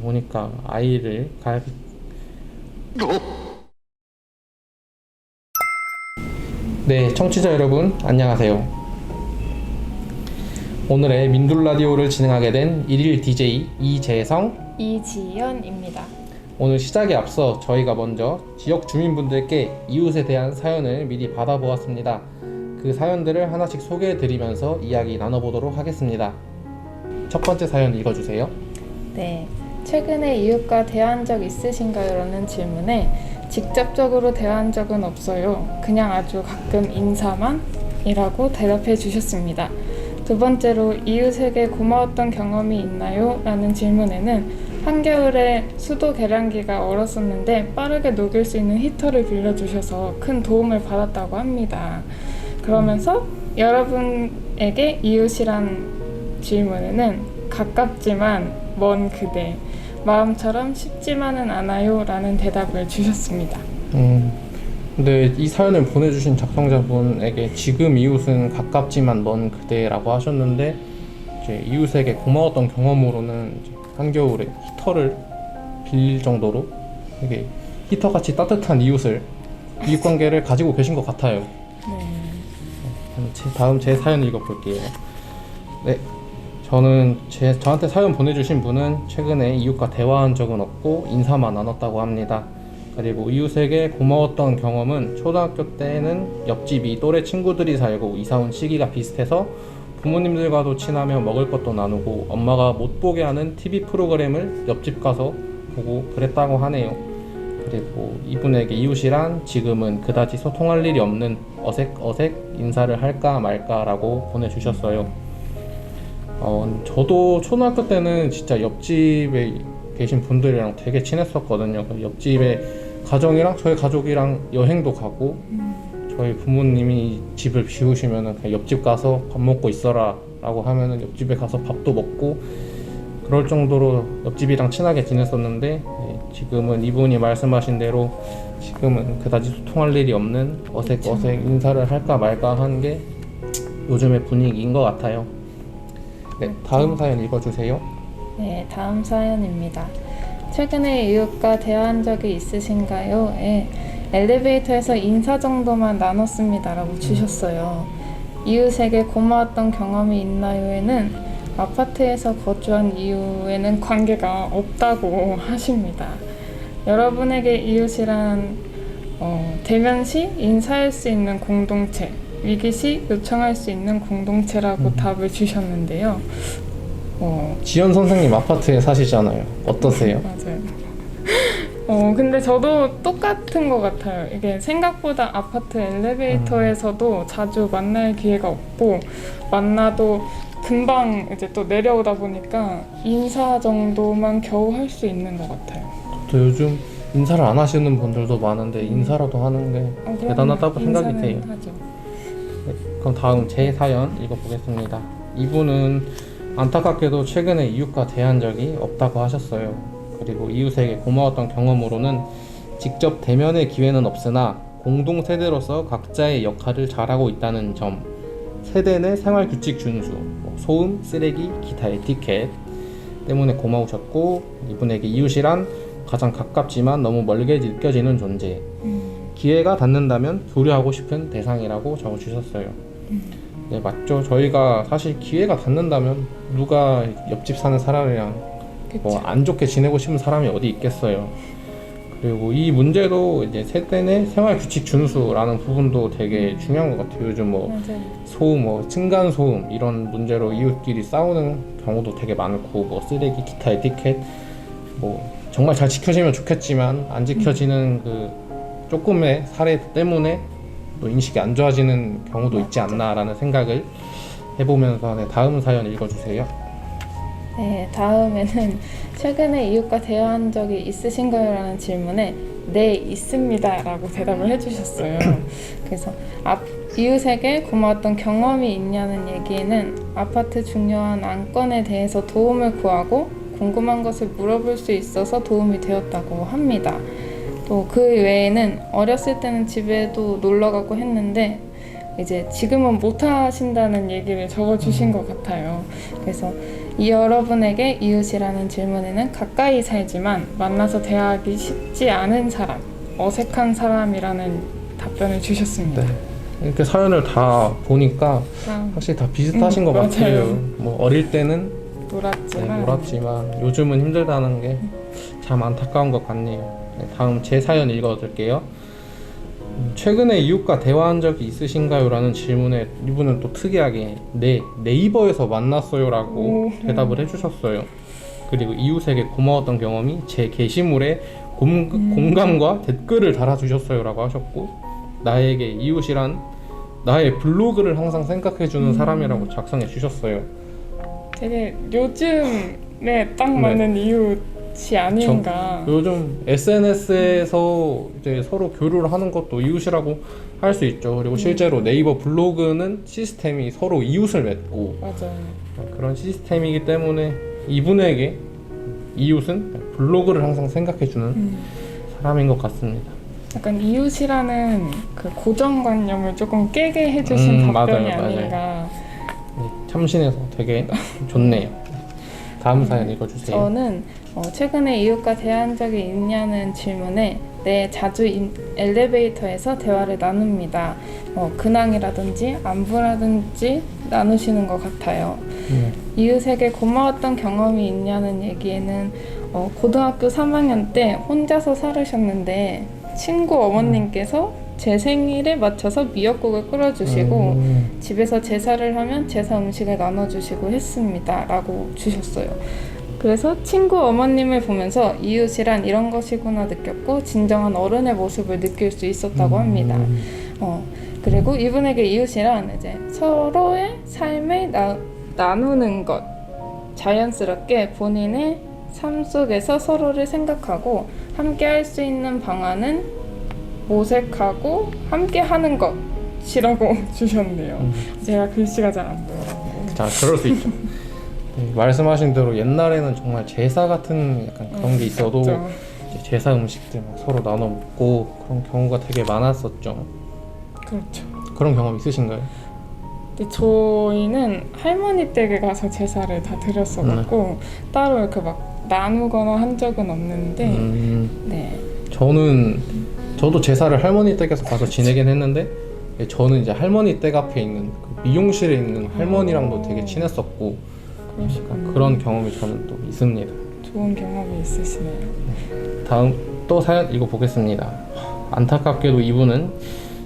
보니까 아이를 네, 청취자 여러분 안녕하세요. 오늘의 민둘라디오를 진행하게 된 일일 DJ 이재성, 이지연입니다. 오늘 시작에 앞서 저희가 먼저 지역 주민분들께 이웃에 대한 사연을 미리 받아보았습니다. 그 사연들을 하나씩 소개해드리면서 이야기 나눠보도록 하겠습니다. 첫 번째 사연 읽어주세요. 네, 최근에 이웃과 대화한 적 있으신가요? 라는 질문에 직접적으로 대화한 적은 없어요. 그냥 아주 가끔 인사만? 이라고 대답해 주셨습니다. 두 번째로 이웃에게 고마웠던 경험이 있나요? 라는 질문에는 한겨울에 수도 계량기가 얼었었는데 빠르게 녹일 수 있는 히터를 빌려주셔서 큰 도움을 받았다고 합니다. 그러면서 여러분에게 이웃이란 질문에는 가깝지만 먼 그대, 마음처럼 쉽지만은 않아요 라는 대답을 주셨습니다. 근데 이 사연을 보내주신 작성자분에게 지금 이웃은 가깝지만 먼 그대라고 하셨는데, 이제 이웃에게 고마웠던 경험으로는 이제 한겨울에 히터를 빌릴 정도로 이게 히터같이 따뜻한 이웃관계를 가지고 계신 것 같아요. 다음 제 사연 읽어볼게요. 네, 저한테 사연 보내주신 분은 최근에 이웃과 대화한 적은 없고 인사만 나눴다고 합니다. 그리고 이웃에게 고마웠던 경험은 초등학교 때는 옆집이 또래 친구들이 살고 이사온 시기가 비슷해서 부모님들과도 친하며 먹을 것도 나누고 엄마가 못 보게 하는 TV 프로그램을 옆집 가서 보고 그랬다고 하네요. 그리고 이분에게 이웃이란 지금은 그다지 소통할 일이 없는 어색어색 인사를 할까 말까라고 보내주셨어요. 저도 초등학교 때는 진짜 옆집에 계신 분들이랑 되게 친했었거든요. 옆집에 가정이랑 저희 가족이랑 여행도 가고, 저희 부모님이 집을 비우시면은 그냥 옆집 가서 밥 먹고 있어라 라고 하면은 옆집에 가서 밥도 먹고 그럴 정도로 옆집이랑 친하게 지냈었는데, 지금은 이분이 말씀하신 대로 지금은 그다지 소통할 일이 없는 어색어색 인사를 할까 말까 하는 게 요즘의 분위기인 것 같아요. 네, 다음 사연 읽어주세요. 네, 다음 사연입니다. 최근에 이웃과 대화한 적이 있으신가요? 엘리베이터에서 인사 정도만 나눴습니다 라고 주셨어요. 이웃에게 고마웠던 경험이 있나요에는 아파트에서 거주한 이후에는 관계가 없다고 하십니다. 여러분에게 이웃이란 대면 시 인사할 수 있는 공동체, 위기 시 요청할 수 있는 공동체라고 답을 주셨는데요. 지연 선생님 아파트에 사시잖아요. 어떠세요? 맞아요. 근데 저도 똑같은 것 같아요. 이게 생각보다 아파트 엘리베이터에서도 자주 만날 기회가 없고, 만나도 금방 이제 또 내려오다 보니까 인사 정도만 겨우 할 수 있는 것 같아요. 또 요즘 인사를 안 하시는 분들도 많은데 인사라도 하는 게 대단하다고 생각이 돼요. 하죠. 네, 그럼 다음 제 사연 읽어보겠습니다. 이분은 안타깝게도 최근에 이웃과 대한 적이 없다고 하셨어요. 그리고 이웃에게 고마웠던 경험으로는 직접 대면의 기회는 없으나 공동 세대로서 각자의 역할을 잘하고 있다는 점, 세대 내 생활 규칙 준수, 소음, 쓰레기, 기타 에티켓 때문에 고마우셨고, 이분에게 이웃이란 가장 가깝지만 너무 멀게 느껴지는 존재, 기회가 닿는다면 교류하고 싶은 대상이라고 적어주셨어요. 네, 맞죠. 저희가 사실 기회가 닿는다면 누가 옆집 사는 사람이랑 안 좋게 지내고 싶은 사람이 어디 있겠어요. 그리고 이 문제도 이제 세대 내 생활 규칙 준수라는 부분도 되게 중요한 것 같아요. 요즘 맞아요. 소음, 층간 소음 이런 문제로 이웃끼리 싸우는 경우도 되게 많고, 쓰레기, 기타 에티켓 정말 잘 지켜지면 좋겠지만 안 지켜지는 그 조금의 사례 때문에 또 인식이 안 좋아지는 경우도 있지 않나라는 생각을 해보면서, 다음 사연 읽어주세요. 네, 다음에는 최근에 이웃과 대화한 적이 있으신가요? 라는 질문에 네, 있습니다 라고 대답을 해주셨어요. 그래서 이웃에게 고마웠던 경험이 있냐는 얘기에는 아파트 중요한 안건에 대해서 도움을 구하고 궁금한 것을 물어볼 수 있어서 도움이 되었다고 합니다. 또 그 외에는 어렸을 때는 집에도 놀러 가고 했는데 이제 지금은 못 하신다는 얘기를 적어주신 것 같아요. 그래서 이 여러분에게 이웃이라는 질문에는 가까이 살지만 만나서 대화하기 쉽지 않은 사람, 어색한 사람이라는 답변을 주셨습니다. 네. 이렇게 사연을 다 보니까 아, 확실히 다 비슷하신 것 맞아요. 같아요. 뭐 어릴 때는 놀았지만, 놀았지만 요즘은 힘들다는 게 참 안타까운 것 같네요. 네, 다음 제 사연 읽어드릴게요. 최근에 이웃과 대화한 적이 있으신가요? 라는 질문에 이분은 또 특이하게 네, 네이버에서 만났어요 라고 대답을 해주셨어요. 그리고 이웃에게 고마웠던 경험이 제 게시물에 공감과 댓글을 달아주셨어요 라고 하셨고, 나에게 이웃이란 나의 블로그를 항상 생각해주는 사람이라고 작성해 주셨어요. 되게 요즘에 딱 맞는 이웃이 아닌가. 요즘 SNS에서 이제 서로 교류를 하는 것도 이웃이라고 할 수 있죠. 그리고 실제로 네이버 블로그는 시스템이 서로 이웃을 맺고 맞아요. 그런 시스템이기 때문에 이분에게 이웃은 블로그를 항상 생각해주는 사람인 것 같습니다. 약간 이웃이라는 그 고정관념을 조금 깨게 해주신 답변이 맞아요. 아닌가. 네, 참신해서 되게 좋네요. 다음 사연 읽어주세요. 저는 최근에 이웃과 대화한 적이 있냐는 질문에 네, 자주 엘리베이터에서 대화를 나눕니다. 근황이라든지 안부라든지 나누시는 것 같아요. 이웃에게 고마웠던 경험이 있냐는 얘기에는 고등학교 3학년 때 혼자서 살으셨는데 친구 어머님께서 제 생일에 맞춰서 미역국을 끓여주시고 집에서 제사를 하면 제사 음식을 나눠주시고 했습니다 라고 주셨어요. 그래서 친구 어머님을 보면서 이웃이란 이런 것이구나 느꼈고 진정한 어른의 모습을 느낄 수 있었다고 합니다. 그리고 이분에게 이웃이란 이제 서로의 삶을 나누는 것, 자연스럽게 본인의 삶 속에서 서로를 생각하고 함께 할 수 있는 방안은 모색하고 함께 하는 것이라고 주셨네요. 제가 글씨가 잘 안 보여요. 자, 그럴 수 있죠. 네, 말씀하신 대로 옛날에는 정말 제사 같은 약간 그런 게 있어도 그렇죠. 이제 제사 음식들 막 서로 나눠 먹고 그런 경우가 되게 많았었죠. 그렇죠. 그런 경험 있으신가요? 근데 저희는 할머니 댁에 가서 제사를 다 드렸어갖고 따로 이렇게 막 나누거나 한 적은 없는데 네. 저도 제사를 할머니 댁에서 가서 지내긴 했는데, 저는 이제 할머니 댁 앞에 있는 그 미용실에 있는 할머니랑도 되게 친했었고 그러시군요. 그런 경험이 저는 또 있습니다. 좋은 경험이 있으시네요. 다음 또 사연 읽어보겠습니다. 안타깝게도 이분은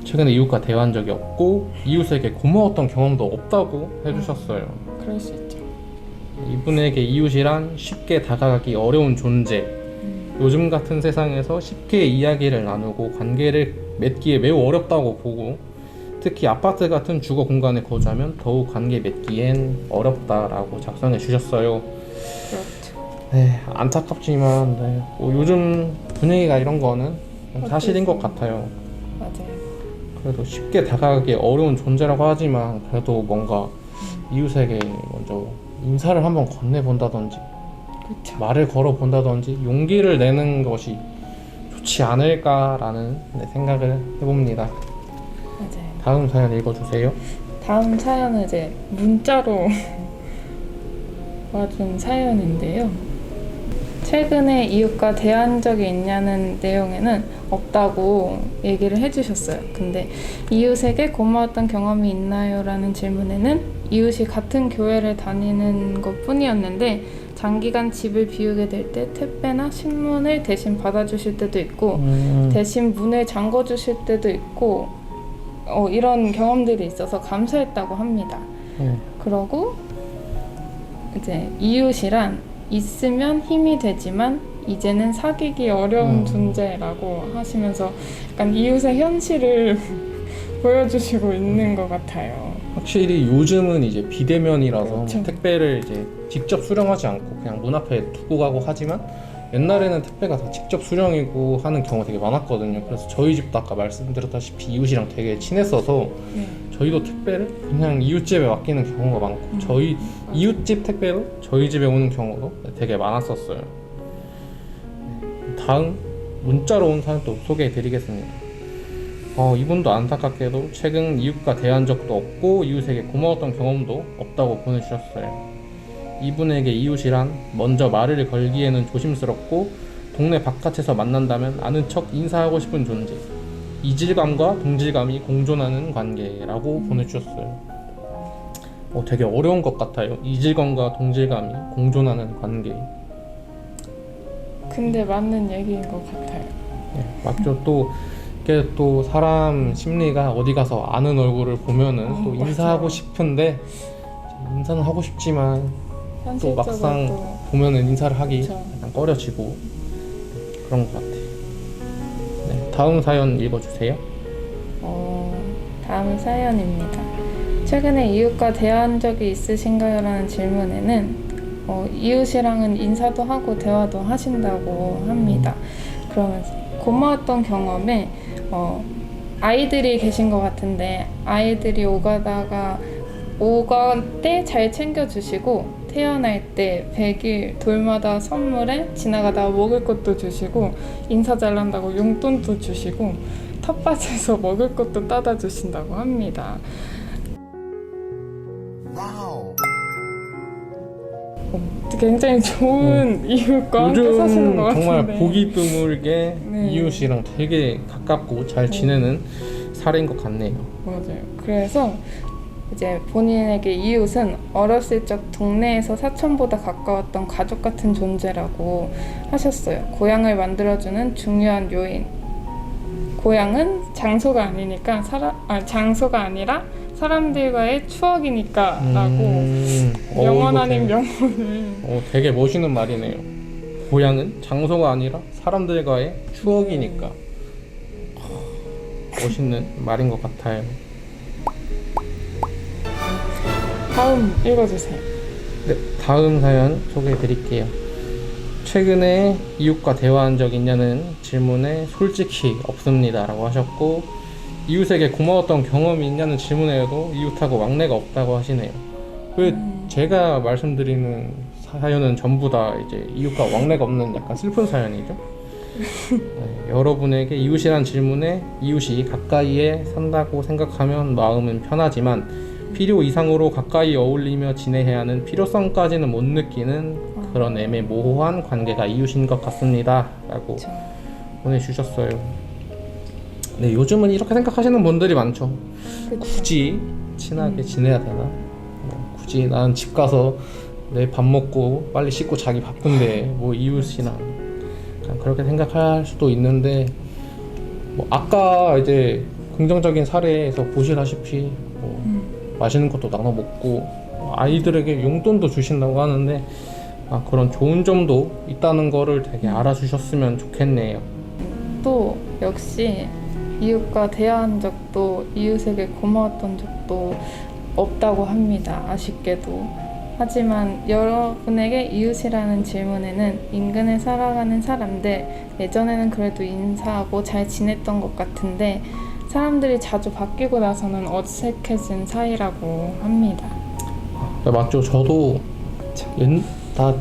최근에 이웃과 대화한 적이 없고 이웃에게 고마웠던 경험도 없다고 해주셨어요. 그럴 수 있죠. 이분에게 이웃이란 쉽게 다가가기 어려운 존재, 요즘 같은 세상에서 쉽게 이야기를 나누고 관계를 맺기에 매우 어렵다고 보고, 특히 아파트 같은 주거 공간에 거주하면 더욱 관계 맺기엔 어렵다라고 작성해 주셨어요. 그렇죠. 네, 안타깝지만 뭐 요즘 분위기가 이런 거는 사실인 것 같아요. 맞아요. 그래도 쉽게 다가가기 어려운 존재라고 하지만 그래도 뭔가 이웃에게 먼저 인사를 한번 건네본다든지 그렇죠. 말을 걸어본다든지 용기를 내는 것이 좋지 않을까라는 생각을 해봅니다. 맞아요. 다음 사연 읽어주세요. 다음 사연은 이제 문자로 와준 사연인데요. 최근에 이웃과 대화한 적이 있냐는 내용에는 없다고 얘기를 해주셨어요. 근데 이웃에게 고마웠던 경험이 있나요? 라는 질문에는 이웃이 같은 교회를 다니는 것 뿐이었는데 장기간 집을 비우게 될 때 택배나 신문을 대신 받아주실 때도 있고 대신 문을 잠궈주실 때도 있고 이런 경험들이 있어서 감사했다고 합니다. 그러고 이제 이웃이란 있으면 힘이 되지만 이제는 사귀기 어려운 존재라고 하시면서 약간 이웃의 현실을 보여주시고 있는 것 같아요. 확실히 요즘은 이제 비대면이라서 그렇죠. 뭐 택배를 이제 직접 수령하지 않고 그냥 문 앞에 두고 가고 하지만, 옛날에는 택배가 다 직접 수령이고 하는 경우가 되게 많았거든요. 그래서 저희 집도 아까 말씀드렸다시피 이웃이랑 되게 친했어서 네. 저희도 택배를 그냥 이웃집에 맡기는 경우가 많고 저희 이웃집 택배로 저희 집에 오는 경우도 되게 많았었어요. 다음 문자로 온 사연 또 소개해 드리겠습니다. 이분도 안타깝게도 최근 이웃과 대화한 적도 없고 이웃에게 고마웠던 경험도 없다고 보내주셨어요. 이분에게 이웃이란 먼저 말을 걸기에는 조심스럽고 동네 바깥에서 만난다면 아는 척 인사하고 싶은 존재. 이질감과 동질감이 공존하는 관계라고 보내주셨어요. 되게 어려운 것 같아요. 이질감과 동질감이 공존하는 관계. 근데 맞는 얘기인 것 같아요. 네, 맞죠. 또 이게 또 사람 심리가 어디 가서 아는 얼굴을 보면은 또 인사하고 맞아요. 싶은데 인사는 하고 싶지만 또 현실적으로 막상 또 보면은 인사를 하기 그쵸. 약간 꺼려지고 그런 것 같아요. 네, 다음 사연 읽어주세요. 다음 사연입니다. 최근에 이웃과 대화한 적이 있으신가요? 라는 질문에는 이웃이랑은 인사도 하고 대화도 하신다고 합니다. 그러면서 고마웠던 경험에 아이들이 계신 것 같은데 아이들이 오갈 때 잘 챙겨주시고 태어날 때 100일 돌마다 선물에 지나가다가 먹을 것도 주시고 인사 잘난다고 용돈도 주시고 텃밭에서 먹을 것도 따다 주신다고 합니다. 굉장히 좋은 이웃과 함께 사시는 것 요즘 같은데 정말 보기 드물게 네. 이웃이랑 되게 가깝고 잘 지내는 사례인 것 같네요. 맞아요. 그래서 이제 본인에게 이웃은 어렸을 적 동네에서 사촌보다 가까웠던 가족 같은 존재라고 하셨어요. 고향을 만들어주는 중요한 요인. 고향은 장소가 아니니까 장소가 아니라 사람들과의 추억이니까라고 명언 이거 아닌 되게, 명언을 되게 멋있는 말이네요. 고향은 장소가 아니라 사람들과의 추억이니까. 멋있는 말인 것 같아요. 다음 읽어주세요. 네, 다음 사연 소개해 드릴게요. 최근에 이웃과 대화한 적 있냐는 질문에 솔직히 없습니다 라고 하셨고, 이웃에게 고마웠던 경험이 있냐는 질문에도 이웃하고 왕래가 없다고 하시네요. 왜 제가 말씀드리는 사연은 전부 다 이제 이웃과 왕래가 없는 약간 슬픈 사연이죠? 네, 여러분에게 이웃이란 질문에 이웃이 가까이에 산다고 생각하면 마음은 편하지만 필요 이상으로 가까이 어울리며 지내야 하는 필요성까지는 못 느끼는 그런 애매모호한 관계가 이웃인 것 같습니다 라고 그쵸. 보내주셨어요. 네, 요즘은 이렇게 생각하시는 분들이 많죠. 그쵸. 굳이 친하게 지내야 되나? 굳이 나는 집 가서 내 밥 먹고 빨리 씻고 자기 바쁜데 뭐 이웃이나 그냥 그렇게 생각할 수도 있는데, 뭐 아까 이제 긍정적인 사례에서 보시다시피 맛있는 것도 나눠 먹고 아이들에게 용돈도 주신다고 하는데 그런 좋은 점도 있다는 거를 되게 알아주셨으면 좋겠네요. 또 역시 이웃과 대화한 적도 이웃에게 고마웠던 적도 없다고 합니다. 아쉽게도. 하지만 여러분에게 이웃이라는 질문에는 인근에 살아가는 사람들, 예전에는 그래도 인사하고 잘 지냈던 것 같은데 사람들이 자주 바뀌고 나서는 어색해진 사이라고 합니다. 네, 맞죠. 저도 다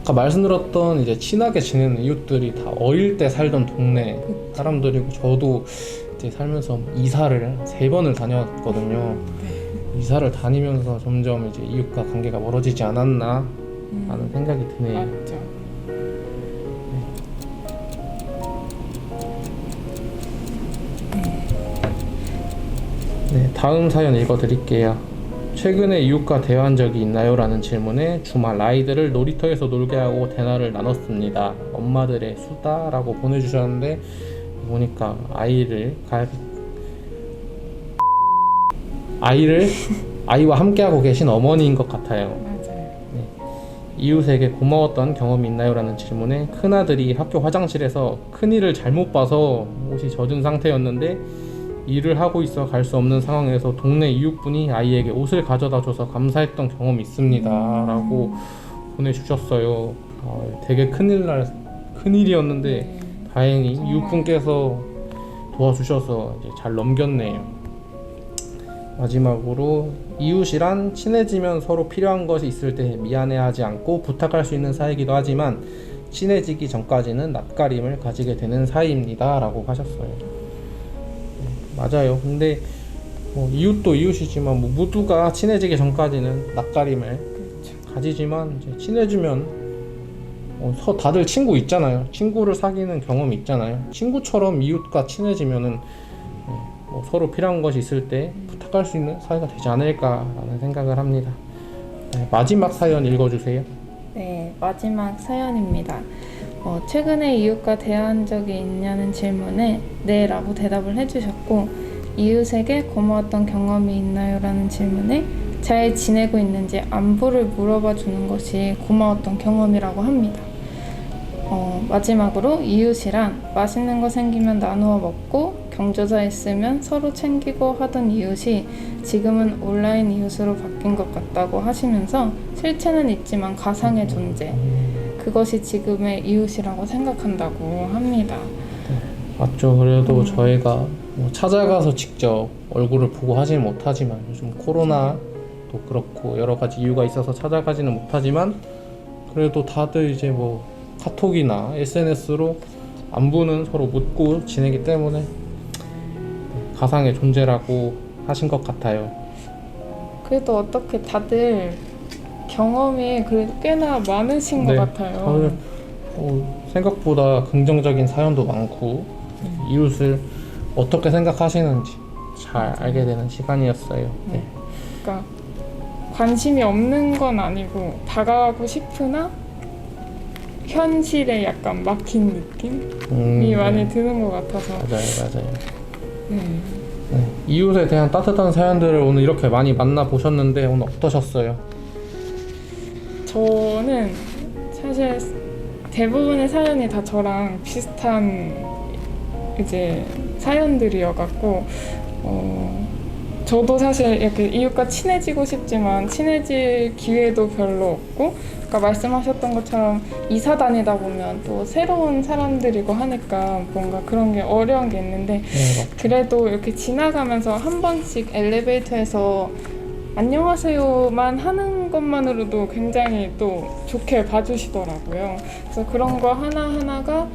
아까 말씀드렸던 이제 친하게 지내는 이웃들이 다 어릴 때 살던 동네 사람들이고, 저도 이제 살면서 이사를 3번을 다녔거든요. 이사를 다니면서 점점 이제 이웃과 관계가 멀어지지 않았나 하는 생각이 드네요. 맞죠. 네, 다음 사연 읽어드릴게요. 최근에 이웃과 대화한 적이 있나요? 라는 질문에 주말 아이들을 놀이터에서 놀게 하고 대화를 나눴습니다. 엄마들의 수다라고 보내주셨는데, 보니까 아이와 함께하고 계신 어머니인 것 같아요. 맞아요. 이웃에게 고마웠던 경험이 있나요? 라는 질문에 큰아들이 학교 화장실에서 큰일을 잘못 봐서 옷이 젖은 상태였는데 일을 하고 있어 갈 수 없는 상황에서 동네 이웃분이 아이에게 옷을 가져다 줘서 감사했던 경험이 있습니다 라고 보내주셨어요. 되게 큰일이었는데 다행히 정말. 이웃분께서 도와주셔서 이제 잘 넘겼네요. 마지막으로, 이웃이란 친해지면 서로 필요한 것이 있을 때 미안해하지 않고 부탁할 수 있는 사이이기도 하지만 친해지기 전까지는 낯가림을 가지게 되는 사이입니다 라고 하셨어요. 맞아요. 근데 이웃도 이웃이지만 모두가 친해지기 전까지는 낯가림을 가지지만 이제 친해지면 다들 친구 있잖아요. 친구를 사귀는 경험이 있잖아요. 친구처럼 이웃과 친해지면은 서로 필요한 것이 있을 때 부탁할 수 있는 사이가 되지 않을까라는 생각을 합니다. 네, 마지막 사연 읽어주세요. 네, 마지막 사연입니다. 최근에 이웃과 대화한 적이 있냐는 질문에 네 라고 대답을 해주셨고, 이웃에게 고마웠던 경험이 있나요? 라는 질문에 잘 지내고 있는지 안부를 물어봐 주는 것이 고마웠던 경험이라고 합니다. 마지막으로 이웃이란 맛있는 거 생기면 나누어 먹고 경조사 있으면 서로 챙기고 하던 이웃이 지금은 온라인 이웃으로 바뀐 것 같다고 하시면서 실체는 있지만 가상의 존재, 그것이 지금의 이웃이라고 생각한다고 합니다. 맞죠. 그래도 저희가 찾아가서 직접 얼굴을 보고 하지는 못하지만 요즘 코로나도 그렇고 여러 가지 이유가 있어서 찾아가지는 못하지만 그래도 다들 이제 카톡이나 SNS로 안부는 서로 묻고 지내기 때문에 가상의 존재라고 하신 것 같아요. 그래도 어떻게 다들 경험이 그래도 꽤나 많으신 것 같아요. 다들 생각보다 긍정적인 사연도 많고 이웃을 어떻게 생각하시는지 잘 알게 되는 시간이었어요. 네. 그러니까 관심이 없는 건 아니고 다가가고 싶으나 현실에 약간 막힌 느낌이 많이 드는 것 같아서. 맞아요. 네. 이웃에 대한 따뜻한 사연들을 오늘 이렇게 많이 만나보셨는데 오늘 어떠셨어요? 저는 사실 대부분의 사연이 다 저랑 비슷한 이제 사연들이어갖고 저도 사실 이렇게 이웃과 친해지고 싶지만 친해질 기회도 별로 없고, 아까 말씀하셨던 것처럼 이사 다니다 보면 또 새로운 사람들이고 하니까 뭔가 그런 게 어려운 게 있는데, 그래도 이렇게 지나가면서 한 번씩 엘리베이터에서 안녕하세요만 하는 것만으로도 굉장히 또 좋게 봐주시더라고요. 그래서 그런 거 하나하나가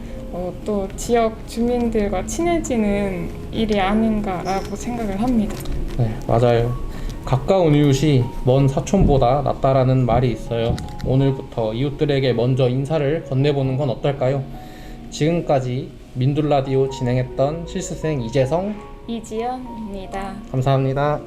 또 지역 주민들과 친해지는 일이 아닌가라고 생각을 합니다. 네, 맞아요. 가까운 이웃이 먼 사촌보다 낫다라는 말이 있어요. 오늘부터 이웃들에게 먼저 인사를 건네보는 건 어떨까요? 지금까지 민둘라디오 진행했던 실습생 이재성, 이지연입니다. 감사합니다.